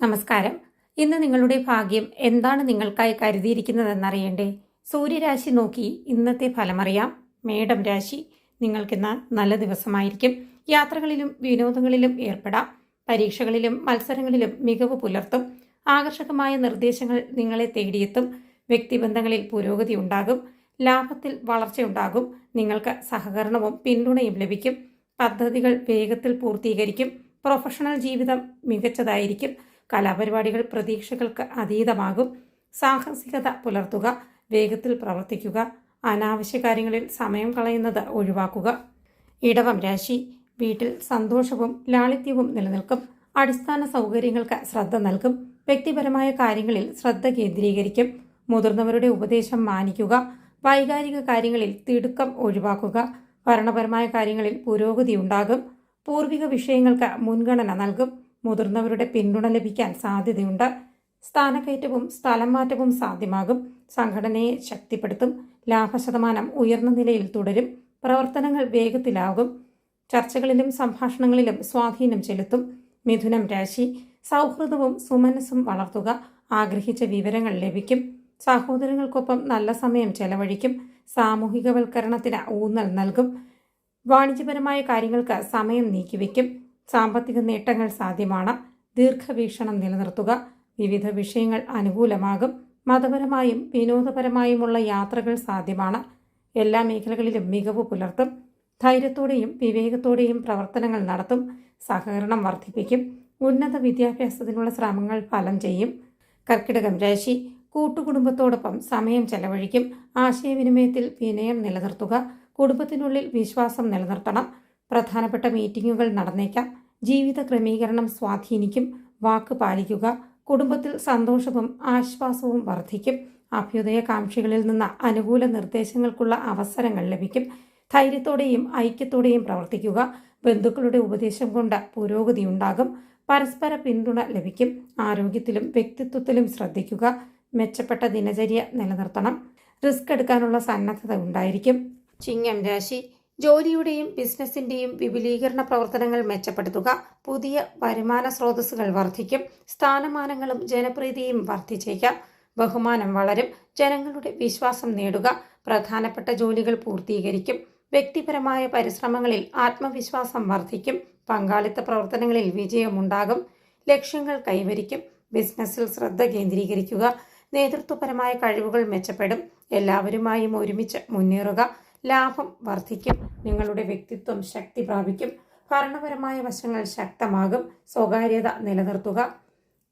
നമസ്കാരം. ഇന്ന് നിങ്ങളുടെ ഭാഗ്യം എന്താണ് നിങ്ങൾക്കായി കരുതിയിരിക്കുന്നതെന്നറിയണ്ടേ? സൂര്യരാശി നോക്കി ഇന്നത്തെ ഫലമറിയാം. മേടം രാശി, നിങ്ങൾക്കിന്ന് നല്ല ദിവസമായിരിക്കും. യാത്രകളിലും വിനോദങ്ങളിലും ഏർപ്പെടാം. പരീക്ഷകളിലും മത്സരങ്ങളിലും മികവ് പുലർത്തും. ആകർഷകമായ നിർദ്ദേശങ്ങൾ നിങ്ങളെ തേടിയെത്തും. വ്യക്തിബന്ധങ്ങളിൽ പുരോഗതി ഉണ്ടാകും. ലാഭത്തിൽ വളർച്ചയുണ്ടാകും. നിങ്ങൾക്ക് സഹകരണവും പിന്തുണയും ലഭിക്കും. പദ്ധതികൾ വേഗത്തിൽ പൂർത്തീകരിക്കും. പ്രൊഫഷണൽ ജീവിതം മികച്ചതായിരിക്കും. കലാപരിപാടികൾ പ്രതീക്ഷകൾക്ക് അതീതമാകും. സാഹസികത പുലർത്തുക. വേഗത്തിൽ പ്രവർത്തിക്കുക. അനാവശ്യ കാര്യങ്ങളിൽ സമയം കളയുന്നത് ഒഴിവാക്കുക. ഇടവം രാശി, വീട്ടിൽ സന്തോഷവും ലാളിത്യവും നിലനിൽക്കും. അടിസ്ഥാന സൗകര്യങ്ങൾക്ക് ശ്രദ്ധ നൽകും. വ്യക്തിപരമായ കാര്യങ്ങളിൽ ശ്രദ്ധ കേന്ദ്രീകരിക്കും. മുതിർന്നവരുടെ ഉപദേശം മാനിക്കുക. വൈകാരിക കാര്യങ്ങളിൽ തിടുക്കം ഒഴിവാക്കുക. ഭരണപരമായ കാര്യങ്ങളിൽ പുരോഗതി ഉണ്ടാകും. പൂർവിക വിഷയങ്ങൾക്ക് മുൻഗണന നൽകും. മുതിർന്നവരുടെ പിന്തുണ ലഭിക്കാൻ സാധ്യതയുണ്ട്. സ്ഥാനക്കയറ്റവും സ്ഥലം മാറ്റവും സാധ്യമാകും. സംഘടനയെ ശക്തിപ്പെടുത്തും. ലാഭശതമാനം ഉയർന്ന നിലയിൽ തുടരും. പ്രവർത്തനങ്ങൾ വേഗത്തിലാകും. ചർച്ചകളിലും സംഭാഷണങ്ങളിലും സ്വാധീനം ചെലുത്തും. മിഥുനം രാശി, സൗഹൃദവും സുമനസ്സും വളർത്തുക. ആഗ്രഹിച്ച വിവരങ്ങൾ ലഭിക്കും. സഹോദരങ്ങൾക്കൊപ്പം നല്ല സമയം ചെലവഴിക്കും. സാമൂഹികവൽക്കരണത്തിന് ഊന്നൽ നൽകും. വാണിജ്യപരമായ കാര്യങ്ങൾക്ക് സമയം നീക്കിവെക്കും. സാമ്പത്തിക നേട്ടങ്ങൾ സാധ്യമാണ്. ദീർഘവീക്ഷണം നിലനിർത്തുക. വിവിധ വിഷയങ്ങൾ അനുകൂലമാകും. മതപരമായും വിനോദപരമായുമുള്ള യാത്രകൾ സാധ്യമാണ്. എല്ലാ മേഖലകളിലും മികവ് പുലർത്തും. ധൈര്യത്തോടെയും വിവേകത്തോടെയും പ്രവർത്തനങ്ങൾ നടത്തും. സഹകരണം വർദ്ധിപ്പിക്കും. ഉന്നത വിദ്യാഭ്യാസത്തിനുള്ള ശ്രമങ്ങൾ ഫലം ചെയ്യും. കർക്കിടകം രാശി, കൂട്ടുകുടുംബത്തോടൊപ്പം സമയം ചെലവഴിക്കും. ആശയവിനിമയത്തിൽ വിനയം നിലനിർത്തുക. കുടുംബത്തിനുള്ളിൽ വിശ്വാസം നിലനിർത്തണം. പ്രധാനപ്പെട്ട മീറ്റിംഗുകൾ നടന്നേക്കാം. ജീവിത ക്രമീകരണം സ്വാധീനിക്കും. വാക്ക് പാലിക്കുക. കുടുംബത്തിൽ സന്തോഷവും ആശ്വാസവും വർദ്ധിക്കും. അഭ്യുദയകാംക്ഷികളിൽ നിന്ന് അനുകൂല നിർദ്ദേശങ്ങൾക്കുള്ള അവസരങ്ങൾ ലഭിക്കും. ധൈര്യത്തോടെയും ഐക്യത്തോടെയും പ്രവർത്തിക്കുക. ബന്ധുക്കളുടെ ഉപദേശം കൊണ്ട് പുരോഗതി ഉണ്ടാകും. പരസ്പര പിന്തുണ ലഭിക്കും. ആരോഗ്യത്തിലും വ്യക്തിത്വത്തിലും ശ്രദ്ധിക്കുക. മെച്ചപ്പെട്ട ദിനചര്യ നിലനിർത്തണം. റിസ്ക് എടുക്കാനുള്ള സന്നദ്ധത ഉണ്ടായിരിക്കും. ചിങ്ങം രാശി, ജോലിയുടെയും ബിസിനസിന്റെയും വിപുലീകരണ പ്രവർത്തനങ്ങൾ മെച്ചപ്പെടുത്തുക. പുതിയ വരുമാന സ്രോതസ്സുകൾ വർദ്ധിക്കും. സ്ഥാനമാനങ്ങളും ജനപ്രീതിയും വർദ്ധിച്ചേക്കാം. ബഹുമാനം വളരും. ജനങ്ങളുടെ വിശ്വാസം നേടുക. പ്രധാനപ്പെട്ട ജോലികൾ പൂർത്തീകരിക്കും. വ്യക്തിപരമായ പരിശ്രമങ്ങളിൽ ആത്മവിശ്വാസം വർദ്ധിക്കും. പങ്കാളിത്ത പ്രവർത്തനങ്ങളിൽ വിജയമുണ്ടാകും. ലക്ഷ്യങ്ങൾ കൈവരിക്കും. ബിസിനസ്സിൽ ശ്രദ്ധ കേന്ദ്രീകരിക്കുക. നേതൃത്വപരമായ കഴിവുകൾ മെച്ചപ്പെടും. എല്ലാവരുമായും ഒരുമിച്ച് മുന്നേറുക. ലാഭം വർദ്ധിക്കും. നിങ്ങളുടെ വ്യക്തിത്വം ശക്തി പ്രാപിക്കും. ഭരണപരമായ വശങ്ങൾ ശക്തമാകും. സ്വകാര്യത നിലനിർത്തുക.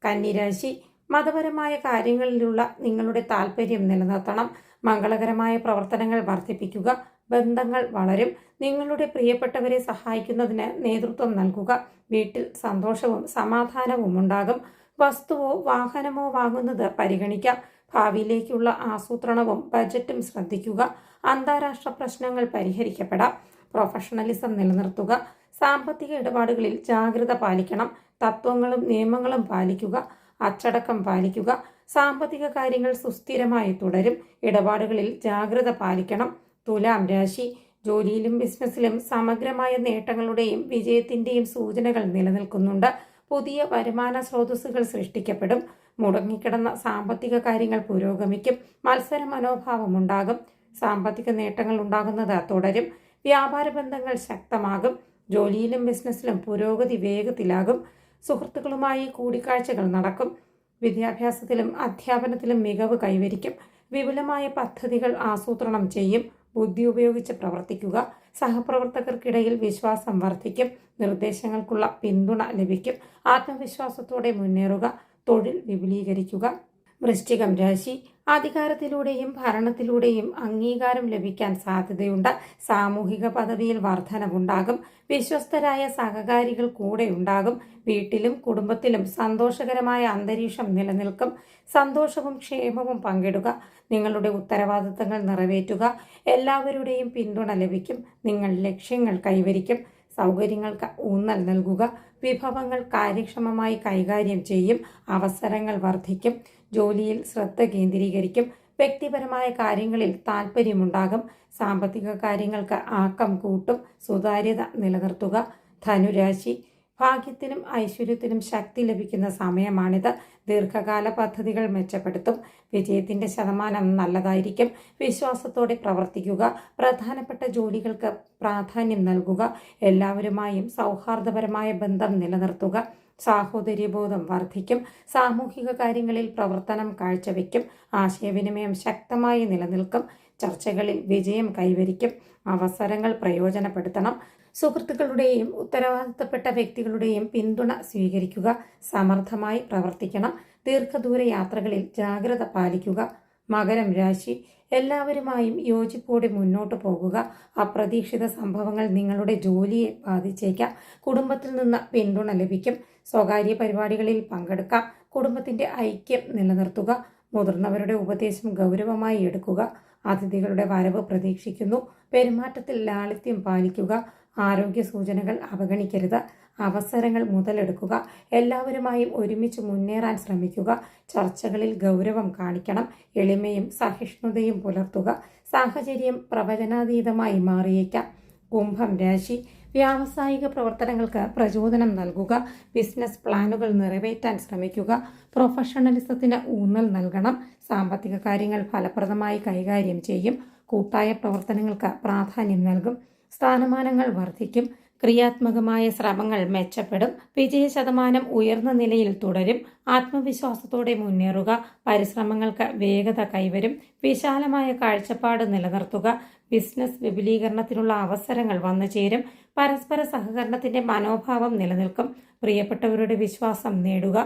കന്നിരാശി, മതപരമായ കാര്യങ്ങളിലുള്ള നിങ്ങളുടെ താല്പര്യം നിലനിർത്തണം. മംഗളകരമായ പ്രവർത്തനങ്ങൾ വർദ്ധിപ്പിക്കുക. ബന്ധങ്ങൾ വളരും. നിങ്ങളുടെ പ്രിയപ്പെട്ടവരെ സഹായിക്കുന്നതിന് നേതൃത്വം നൽകുക. വീട്ടിൽ സന്തോഷവും സമാധാനവും ഉണ്ടാകും. വസ്തുവോ വാഹനമോ വാങ്ങുന്നത് പരിഗണിക്കാം. ഭാവിയിലേക്കുള്ള ആസൂത്രണവും ബജറ്റും ശ്രദ്ധിക്കുക. അന്താരാഷ്ട്ര പ്രശ്നങ്ങൾ പരിഹരിക്കപ്പെടാം. പ്രൊഫഷണലിസം നിലനിർത്തുക. സാമ്പത്തിക ഇടപാടുകളിൽ ജാഗ്രത പാലിക്കണം. തത്വങ്ങളും നിയമങ്ങളും പാലിക്കുക. അച്ചടക്കം പാലിക്കുക. സാമ്പത്തിക കാര്യങ്ങൾ സുസ്ഥിരമായി തുടരും. ഇടപാടുകളിൽ ജാഗ്രത പാലിക്കണം. തുലാം രാശി, ജോലിയിലും ബിസിനസ്സിലും സമഗ്രമായ നേട്ടങ്ങളുടെയും വിജയത്തിന്റെയും സൂചനകൾ നിലനിൽക്കുന്നുണ്ട്. പുതിയ വരുമാന സ്രോതസ്സുകൾ സൃഷ്ടിക്കപ്പെടും. മുടങ്ങിക്കിടന്ന സാമ്പത്തിക കാര്യങ്ങൾ പുരോഗമിക്കും. മത്സര മനോഭാവം ഉണ്ടാകും. സാമ്പത്തിക നേട്ടങ്ങൾ ഉണ്ടാകുന്നത് തുടരും. വ്യാപാര ബന്ധങ്ങൾ ശക്തമാകും. ജോലിയിലും ബിസിനസ്സിലും പുരോഗതി വേഗത്തിലാകും. സുഹൃത്തുക്കളുമായി കൂടിക്കാഴ്ചകൾ നടക്കും. വിദ്യാഭ്യാസത്തിലും അധ്യാപനത്തിലും മികവ് കൈവരിക്കും. വിപുലമായ പദ്ധതികൾ ആസൂത്രണം ചെയ്യും. ബുദ്ധി ഉപയോഗിച്ച് പ്രവർത്തിക്കുക. സഹപ്രവർത്തകർക്കിടയിൽ വിശ്വാസം വർദ്ധിക്കും. നിർദ്ദേശങ്ങൾക്കുള്ള പിന്തുണ ലഭിക്കും. ആത്മവിശ്വാസത്തോടെ മുന്നേറുക. തൊഴിൽ വിപുലീകരിക്കുക. വൃശ്ചികം രാശി, അധികാരത്തിലൂടെയും ഭരണത്തിലൂടെയും അംഗീകാരം ലഭിക്കാൻ സാധ്യതയുണ്ട്. സാമൂഹിക പദവിയിൽ വർധനവുണ്ടാകും. വിശ്വസ്തരായ സഹകാരികൾ കൂടെ ഉണ്ടാകും. വീട്ടിലും കുടുംബത്തിലും സന്തോഷകരമായ അന്തരീക്ഷം നിലനിൽക്കും. സന്തോഷവും ക്ഷേമവും പങ്കിടുക. നിങ്ങളുടെ ഉത്തരവാദിത്തങ്ങൾ നിറവേറ്റുക. എല്ലാവരുടെയും പിന്തുണ ലഭിക്കും. നിങ്ങൾ ലക്ഷ്യങ്ങൾ കൈവരിക്കും. സൗകര്യങ്ങൾക്ക് ഊന്നൽ നൽകുക. വിഭവങ്ങൾ കാര്യക്ഷമമായി കൈകാര്യം ചെയ്യും. അവസരങ്ങൾ വർദ്ധിക്കും. ജോലിയിൽ ശ്രദ്ധ കേന്ദ്രീകരിക്കും. വ്യക്തിപരമായ കാര്യങ്ങളിൽ താൽപ്പര്യമുണ്ടാകും. സാമ്പത്തിക കാര്യങ്ങൾക്ക് ആക്കം കൂട്ടും. സുതാര്യത നിലനിർത്തുക. ധനുരാശി, ഭാഗ്യത്തിനും ഐശ്വര്യത്തിനും ശക്തി ലഭിക്കുന്ന സമയമാണിത്. ദീർഘകാല പദ്ധതികൾ മെച്ചപ്പെടുത്തും. വിജയത്തിന്റെ ശതമാനം നല്ലതായിരിക്കും. വിശ്വാസത്തോടെ പ്രവർത്തിക്കുക. പ്രധാനപ്പെട്ട ജോലികൾക്ക് പ്രാധാന്യം നൽകുക. എല്ലാവരുമായും സൗഹാർദ്ദപരമായ ബന്ധം നിലനിർത്തുക. സാഹോദര്യബോധം വർദ്ധിക്കും. സാമൂഹിക കാര്യങ്ങളിൽ പ്രവർത്തനം കാഴ്ചവെക്കും. ആശയവിനിമയം ശക്തമായി നിലനിൽക്കും. ചർച്ചകളിൽ വിജയം കൈവരിക്കും. അവസരങ്ങൾ പ്രയോജനപ്പെടുത്തണം. സുഹൃത്തുക്കളുടെയും ഉത്തരവാദിത്തപ്പെട്ട വ്യക്തികളുടെയും പിന്തുണ സ്വീകരിക്കുക. സമർത്ഥമായി പ്രവർത്തിക്കണം. ദീർഘദൂര യാത്രകളിൽ ജാഗ്രത പാലിക്കുക. മകരം രാശി, എല്ലാവരുമായും യോജിപ്പോടെ മുന്നോട്ട് പോകുക. അപ്രതീക്ഷിത സംഭവങ്ങൾ നിങ്ങളുടെ ജോലിയെ ബാധിച്ചേക്കാം. കുടുംബത്തിൽ നിന്ന് പിന്തുണ ലഭിക്കും. സ്വകാര്യ പരിപാടികളിൽ പങ്കെടുക്കാം. കുടുംബത്തിന്റെ ഐക്യം നിലനിർത്തുക. മുതിർന്നവരുടെ ഉപദേശം ഗൗരവമായി എടുക്കുക. അതിഥികളുടെ വരവ് പ്രതീക്ഷിക്കുന്നു. പെരുമാറ്റത്തിൽ ലാളിത്യം പാലിക്കുക. ആരോഗ്യ സൂചനകൾ അവഗണിക്കരുത്. അവസരങ്ങൾ മുതലെടുക്കുക. എല്ലാവരുമായും ഒരുമിച്ച് മുന്നേറാൻ ശ്രമിക്കുക. ചർച്ചകളിൽ ഗൗരവം കാണിക്കണം. എളിമയും സഹിഷ്ണുതയും പുലർത്തുക. സാഹചര്യം പ്രവചനാതീതമായി മാറിയേക്കാം. കുംഭം രാശി, വ്യാവസായിക പ്രവർത്തനങ്ങൾക്ക് പ്രചോദനം നൽകുക. ബിസിനസ് പ്ലാനുകൾ നിറവേറ്റാൻ ശ്രമിക്കുക. പ്രൊഫഷണലിസത്തിന് ഊന്നൽ നൽകണം. സാമ്പത്തിക കാര്യങ്ങൾ ഫലപ്രദമായി കൈകാര്യം ചെയ്യും. കൂട്ടായ പ്രവർത്തനങ്ങൾക്ക് പ്രാധാന്യം നൽകും. സ്ഥാനമാനങ്ങൾ വർദ്ധിക്കും. ക്രിയാത്മകമായ ശ്രമങ്ങൾ മെച്ചപ്പെടും. വിജയശതമാനം ഉയർന്ന നിലയിൽ തുടരും. ആത്മവിശ്വാസത്തോടെ മുന്നേറുക. പരിശ്രമങ്ങൾക്ക് വേഗത കൈവരും. വിശാലമായ കാഴ്ചപ്പാട് നിലനിർത്തുക. ബിസിനസ് വിപുലീകരണത്തിനുള്ള അവസരങ്ങൾ വന്നു ചേരും. പരസ്പര സഹകരണത്തിന്റെ മനോഭാവം നിലനിൽക്കും. പ്രിയപ്പെട്ടവരുടെ വിശ്വാസം നേടുക.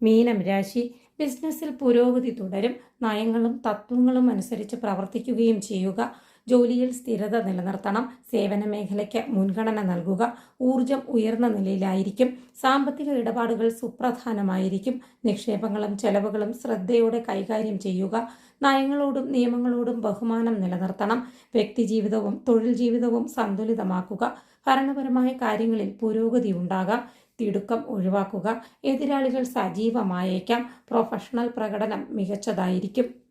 മീനം രാശി, ബിസിനസ്സിൽ പുരോഗതി തുടരും. നയങ്ങളും തത്വങ്ങളും അനുസരിച്ച് പ്രവർത്തിക്കുകയും ചെയ്യുക. ജോലിയിൽ സ്ഥിരത നിലനിർത്തണം. സേവന മേഖലയ്ക്ക് മുൻഗണന നൽകുക. ഊർജം ഉയർന്ന നിലയിലായിരിക്കും. സാമ്പത്തിക ഇടപാടുകൾ സുപ്രധാനമായിരിക്കും. നിക്ഷേപങ്ങളും ചെലവുകളും ശ്രദ്ധയോടെ കൈകാര്യം ചെയ്യുക. നയങ്ങളോടും നിയമങ്ങളോടും ബഹുമാനം നിലനിർത്തണം. വ്യക്തിജീവിതവും തൊഴിൽ ജീവിതവും സന്തുലിതമാക്കുക. ഭരണപരമായ കാര്യങ്ങളിൽ പുരോഗതി ഉണ്ടാകാം. തിടുക്കം ഒഴിവാക്കുക. എതിരാളികൾ സജീവമായേക്കാം. പ്രൊഫഷണൽ പ്രകടനം മികച്ചതായിരിക്കും.